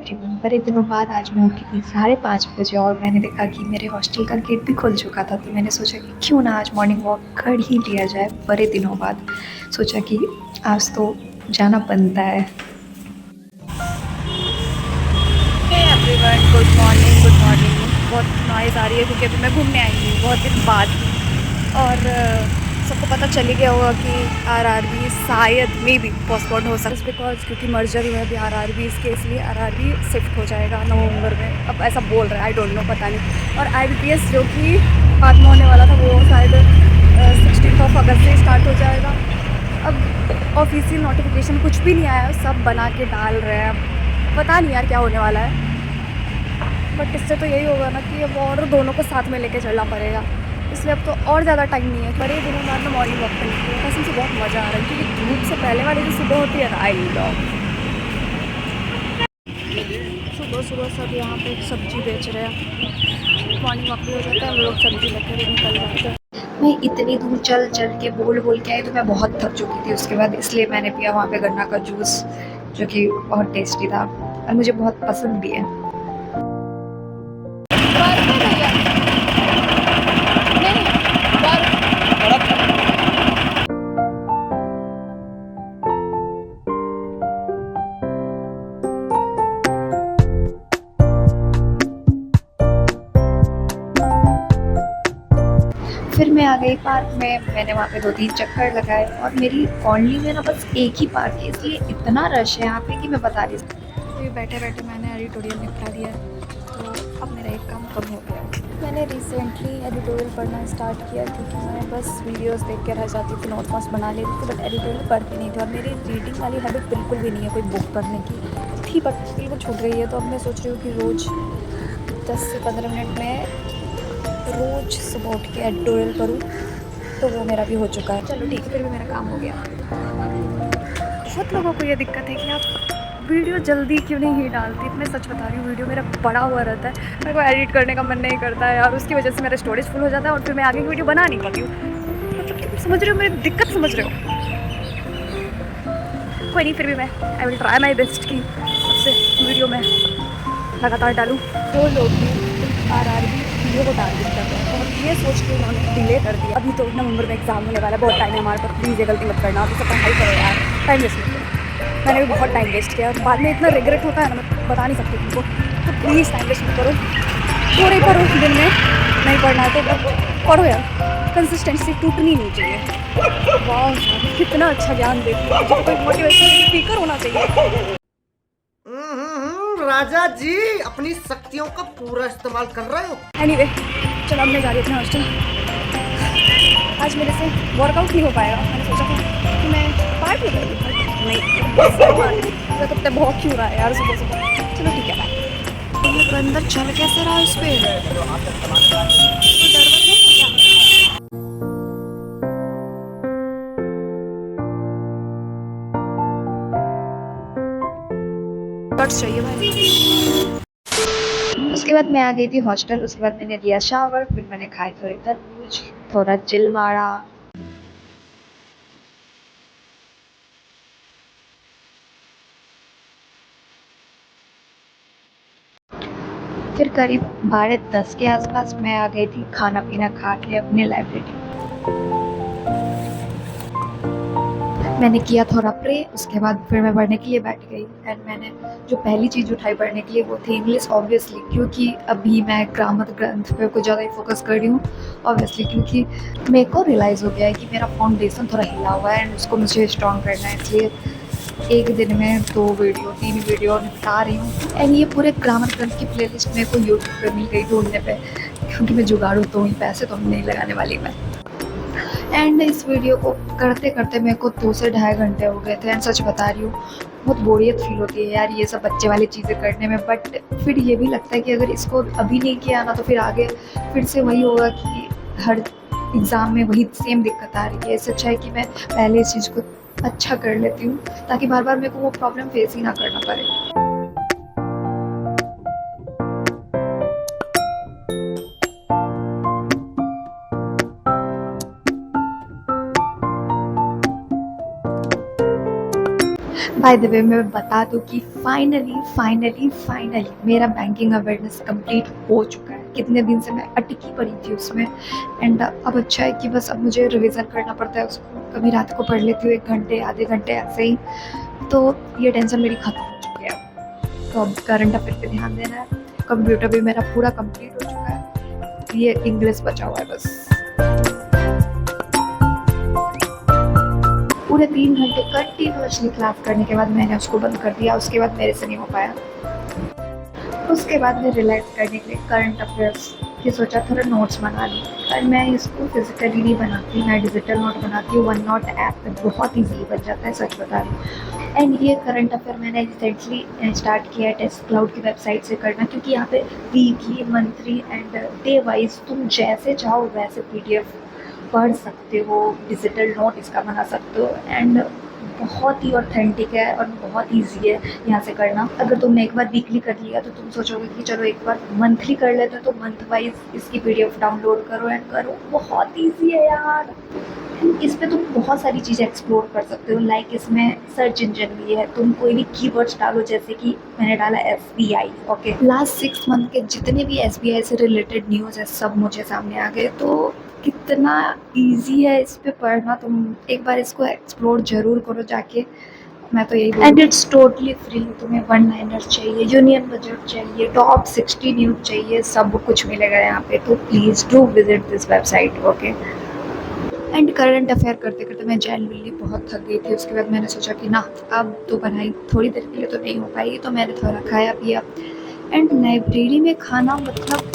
Everyone. बड़े दिनों बाद आज मैं उठी थी 5:30 बजे और मैंने देखा कि मेरे हॉस्टल का गेट भी खुल चुका था। तो मैंने सोचा कि क्यों ना आज मॉर्निंग वॉक कर ही लिया जाए। बड़े दिनों बाद सोचा कि आज तो जाना बनता है। Everyone, good morning. Good morning. बहुत नॉइज़ आ रही है क्योंकि अभी मैं घूमने आई हूँ बहुत दिन बाद। और सबको पता चल ही गया होगा कि आरआरबी शायद मे बी पोस्टपोन हो सकता है बिकॉज क्योंकि मर्जर हुआ है अभी आरआरबी के, इसलिए आरआरबी शिफ्ट हो जाएगा नवंबर में। अब ऐसा बोल रहा है, आई डोंट नो, पता नहीं। और आईबीपीएस जो कि बाद में होने वाला था वो शायद 16 अगस्त से स्टार्ट हो जाएगा। अब ऑफिशियल नोटिफिकेशन कुछ भी नहीं आया, सब बना के डाल रहे हैं। अब पता नहीं यार क्या होने वाला है, बट इससे तो यही होगा ना कि अब और दोनों को साथ में लेके चलना पड़ेगा। इसलिए अब तो और ज़्यादा टाइम नहीं है। बड़े दिनों बाद में मॉर्निंग वॉक पे निकली, कसम से बहुत मज़ा आ रहा है क्योंकि धूप से पहले वाली जो सुबह होती है ना, आई लव। सुबह सुबह सब यहाँ पे सब्जी बेच रहे हैं, मॉर्निंग वॉक भी हो जाता है, लोग सब्जी लेकर भी निकल जाते हैं। मैं इतनी दूर चल चल के बोल के आई तो मैं बहुत थक चुकी थी उसके बाद, इसलिए मैंने पिया वहाँ पे गन्ना का जूस जो कि बहुत टेस्टी था और मुझे बहुत पसंद भी है। फिर मैं आ गई पार्क में। मैंने वहाँ पे 2-3 चक्कर लगाए और मेरी कॉलोनी में ना बस एक ही पार्क है, इसलिए इतना रश है यहाँ पे कि मैं बता नहीं सकती। अभी बैठे बैठे मैंने एडिटोरियल निपटा दिया है, तो अब मेरा एक काम कम हो गया। मैंने रिसेंटली एडिटोरियल पढ़ना स्टार्ट किया क्योंकि मैं बस वीडियोस देख के रह जाती थी, नोट पास बना लेती थी, बट एडिटोरियल पढ़ती नहीं थी। और मेरी रीडिंग वाली हैबिट बिल्कुल भी नहीं है कोई बुक पढ़ने की थी, बट बिल्कुल छूट गई है। तो अब मैं सोच रही हूँ कि रोज़ 10 से 15 मिनट में रोज़ सुबह उठ के एडिटोरियल करूँ, तो वो मेरा भी हो चुका है। चलो ठीक है, फिर भी मेरा काम हो गया। बहुत लोगों को ये दिक्कत है कि आप वीडियो जल्दी क्यों नहीं ही डालती। मैं सच बता रही हूँ, वीडियो मेरा पड़ा हुआ रहता है, मेरे को एडिट करने का मन नहीं करता है और उसकी वजह से मेरा स्टोरेज फुल हो जाता है और फिर मैं आगे की वीडियो बना नहीं पाती हूँ। मतलब तुम समझ रहे हो मेरी दिक्कत, समझ रहे हो? कोई नहीं, फिर भी मैं I will try my best कि सबसे वीडियो में लगातार डालूँ। जो लोग भी आरआरबी वीडियो को टारगेट करते हैं और ये सोच के उन्होंने डिले कर दिया। अभी तो नवंबर में एग्जाम होने वाला है, बहुत टाइम है हमारे पास, प्लीज़ ये गलती मत करना। अभी सब पढ़ाई करो यार, टाइम वेस्ट मत करो। मैंने भी बहुत टाइम वेस्ट किया और बाद में इतना रिग्रेट होता है ना, मैं बता नहीं सकती तुमको। तो प्लीज़ टाइम वेस्ट मत करो, पूरे पढ़ो। दिन में नहीं पढ़ना है तो पढ़ो यार, कंसिस्टेंसी टूटनी नहीं चाहिए। वाह, कितना अच्छा ज्ञान देती है, मुझे कोई मोटिवेशन स्पीकर होना चाहिए। राजा जी अपनी शक्तियों का पूरा इस्तेमाल कर रहे हो। एनीवे, चलो अब मैं जा रही हूँ अपने हॉस्टल। आज मेरे से वर्कआउट नहीं हो पाएगा। मैंने सोचा था कि मैं पार्क में करूँगी, बट नहीं, तो कब तक बहुत क्यों रहा है यार सुबह सुबह। चलो ठीक है, बाय। तो अंदर चल कैसे रहा उस पर, तो डर वर नहीं है क्या? कट्स चाहिए भाई। उसके बाद मैं आ गई थी हॉस्टल। उसके बाद मैंने लिया शावर, फिर मैंने खाए थोड़े तरबूज, थोड़ा चिल मारा। फिर करीब 12:10 के आसपास मैं आ गई थी खाना पीना खा के अपने लाइब्रेरी। मैंने किया थोड़ा प्रे, उसके बाद फिर मैं पढ़ने के लिए बैठ गई। एंड मैंने जो पहली चीज़ उठाई पढ़ने के लिए वो थी इंग्लिश, ऑब्वियसली, क्योंकि अभी मैं ग्रामर ग्रंथ पे कुछ ज़्यादा ही फोकस कर रही हूँ। ऑब्वियसली क्योंकि मेरे को रियलाइज़ हो गया है कि मेरा फाउंडेशन थोड़ा हिला हुआ है एंड उसको मुझे स्ट्रॉन्ग करना है, इसलिए एक दिन में 3 वीडियो निपटा रही हूँ। एंड ये पूरे ग्रामर ग्रंथ की प्लेलिस्ट मेरे को यूट्यूब पे मिल गई ढूंढने पे, क्योंकि मैं जुगाड़ू तो ही, पैसे तो नहीं लगाने वाली मैं। एंड इस वीडियो को करते करते मेरे को 2 से ढाई घंटे हो गए थे। एंड सच बता रही हूँ, बहुत बोरियत फील होती है यार ये सब बच्चे वाली चीज़ें करने में। बट फिर ये भी लगता है कि अगर इसको अभी नहीं किया ना तो फिर आगे फिर से वही होगा कि हर एग्ज़ाम में वही सेम दिक्कत आ रही है। इससे अच्छा है कि मैं पहले इस चीज़ को अच्छा कर लेती हूँ ताकि बार बार मेरे को वो प्रॉब्लम फेस ही ना करना पड़े। बाय द वे मैं बता दूं कि फाइनली मेरा बैंकिंग अवेयरनेस कंप्लीट हो चुका है। कितने दिन से मैं अटकी पड़ी थी उसमें, एंड अब अच्छा है कि बस अब मुझे रिवीजन करना पड़ता है उसको। कभी रात को पढ़ लेती हूँ 1 घंटे आधे घंटे ऐसे ही, तो ये टेंशन मेरी खत्म हो चुकी है। तो अब करंट अफेयर पे ध्यान देना है। कंप्यूटर भी मेरा पूरा कंप्लीट हो चुका है, ये इंग्लिश बचा हुआ है बस। पूरे 3 घंटे कंटिन्यूअसली क्लास करने के बाद मैंने उसको बंद कर दिया। उसके बाद मेरे से नहीं हो पाया। उसके बाद मैं रिलैक्स करने के लिए करंट अफेयर्स की सोचा थोड़ा नोट्स बना लूँ, पर मैं इसको फिजिकली नहीं बनाती, मैं डिजिटल नोट बनाती हूँ। वन नोट ऐप पे बहुत ईजीली बन जाता है, सच बता रही हूँ। एंड ये करंट अफेयर मैंने रिसेंटली स्टार्ट किया है टेस्ट क्लाउड की वेबसाइट से करना, क्योंकि यहाँ पे weekly, monthly and day wise तुम जैसे चाहो वैसे PDF पढ़ सकते हो, डिजिटल नोट इसका बना सकते हो। एंड बहुत ही ऑथेंटिक है और बहुत इजी है यहाँ से करना। अगर तुमने एक बार वीकली कर लिया तो तुम सोचोगे कि चलो एक बार मंथली कर लेते हो, तो मंथ वाइज इसकी PDF डाउनलोड करो एंड करो। बहुत इजी है यार। इस पे तुम बहुत सारी चीज़ें एक्सप्लोर कर सकते हो। लाइक इसमें सर्च इंजन भी है, तुम कोई भी कीवर्ड्स डालो, जैसे कि मैंने डाला SBI। ओके, लास्ट 6 मंथ के जितने भी SBI से रिलेटेड न्यूज़ है सब मुझे सामने आ गए। तो कितना इजी है इस पे पढ़ना, तुम एक बार इसको एक्सप्लोर जरूर करो जाके। मैं तो यही, एंड इट्स टोटली फ्री। तुम्हें 1 लाइनर चाहिए, यूनियन बजट चाहिए, टॉप 60 न्यूज़ चाहिए, सब कुछ मिलेगा यहाँ पे। तो please do visit this website. Okay, and current affair करते करते मैं जनरली बहुत थक गई थी। उसके बाद मैंने सोचा कि ना, अब तो पढ़ाई थोड़ी देर के लिए तो नहीं हो पाएगी, तो मैंने थोड़ा खाया पिया। एंड लाइब्रेरी में खाना, मतलब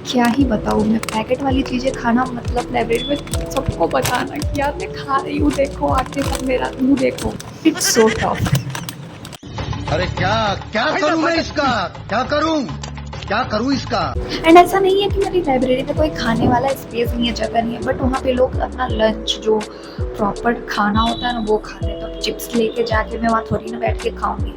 क्या ही बताऊँ मैं, पैकेट वाली चीज़ें खाना, मतलब लाइब्रेरी में सबको बताना कि यार मैं खा रही हूँ, देखो आके सब मेरा मुँह देखो। It's so tough. अरे क्या क्या करूं मैं इसका, क्या करूं इसका। एंड ऐसा नहीं है कि मेरी लाइब्रेरी में कोई खाने वाला स्पेस नहीं है, जगह नहीं है, बट वहाँ पे लोग अपना लंच जो प्रॉपर खाना होता है ना वो खाते हैं। तो चिप्स लेके जाके मैं वहाँ थोड़ी ना बैठ के खाऊंगी।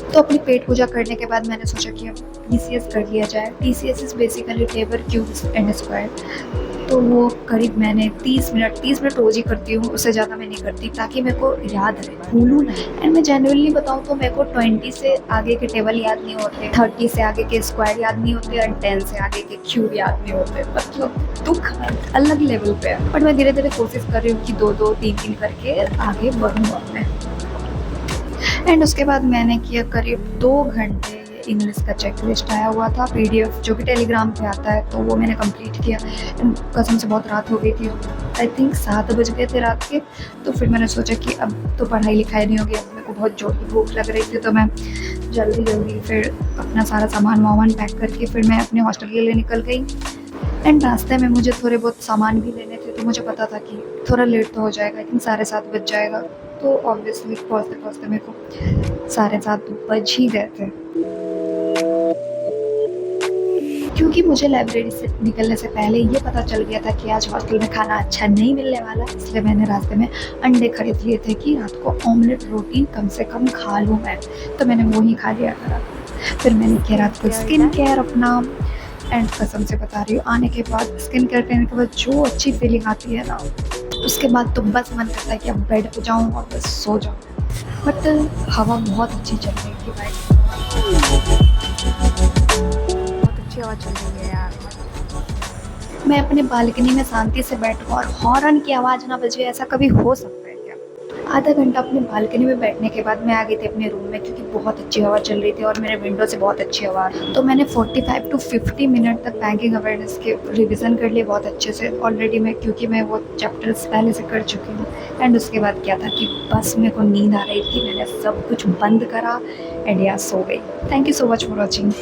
तो अपनी पेट पूजा करने के बाद मैंने सोचा कि अब TCS कर लिया जाए। TCS is basically table, cubes and square. तो वो करीब मैंने 30 मिनट रोज़ ही करती हूँ, उससे ज़्यादा मैं नहीं करती, ताकि मेरे को याद रहे, भूलूँ नहीं। एंड मैं जेन्युइनली बताऊँ तो मेरे को 20 से आगे के टेबल याद नहीं होते, 30 से आगे के स्क्वायर याद नहीं होते, और 10 से आगे के क्यूब याद नहीं होते। मतलब दुख अलग लेवल पे है। बट मैं धीरे धीरे कोशिश कर रही हूँ कि 2-2, 3-3 करके आगे बढ़ूँ अपने। एंड उसके बाद मैंने किया करीब 2 घंटे इंग्लिश का चेक लिस्ट आया हुआ था, PDF जो कि टेलीग्राम पे आता है, तो वो मैंने कंप्लीट किया। कसम से बहुत रात हो गई थी, आई थिंक 7 बज गए थे रात के। तो फिर मैंने सोचा कि अब तो पढ़ाई लिखाई नहीं होगी, अब मेरे को बहुत जोर की भूख लग रही थी। तो मैं जल्दी फिर अपना सारा सामान पैक करके फिर मैं अपने हॉस्टल के लिए निकल गई। एंड रास्ते में मुझे थोड़े बहुत सामान भी लेने थे, तो मुझे पता था कि थोड़ा लेट तो हो जाएगा, आई थिंक 7:30 बज जाएगा। तो ऑब्वियसली पहुँचते मेरे को 7:30 बज ही गए थे, क्योंकि मुझे लाइब्रेरी से निकलने से पहले ये पता चल गया था कि आज हॉस्टल में खाना अच्छा नहीं मिलने वाला। इसलिए मैंने रास्ते में अंडे खरीद लिए थे कि रात को ऑमलेट रोटी कम से कम खा लूँ मैं। तो मैंने वो ही खा लिया था। फिर मैंने किया रात को स्किन केयर अपना। एंड कसम से बता रही हूँ, आने के बाद स्किन केयर करने के बाद जो अच्छी फीलिंग आती है ना, उसके बाद तो बस मन करता है कि अब बेड पे जाऊँ और बस सो जाऊँ। बट हवा बहुत अच्छी चल रही थी भाई, बहुत अच्छी हवा चल रही है यार। मैं अपने बालकनी में शांति से बैठूँ और हॉर्न की आवाज़ ना बजे, ऐसा कभी हो सकता है क्या? आधा घंटा अपने बालकनी में बैठने के बाद मैं आ गई थी अपने रूम में, क्योंकि बहुत अच्छी हवा चल रही थी और मेरे विंडो से बहुत अच्छी हवा। तो मैंने 45 to 50 मिनट तक बैंकिंग अवेयरनेस के रिवीजन कर लिए बहुत अच्छे से ऑलरेडी मैं, क्योंकि मैं वो चैप्टर्स पहले से कर चुकी हूँ। एंड उसके बाद क्या था कि बस मेरे को नींद आ रही थी, मैंने सब कुछ बंद करा एंड यहाँ सो गई। Thank you so much for watching.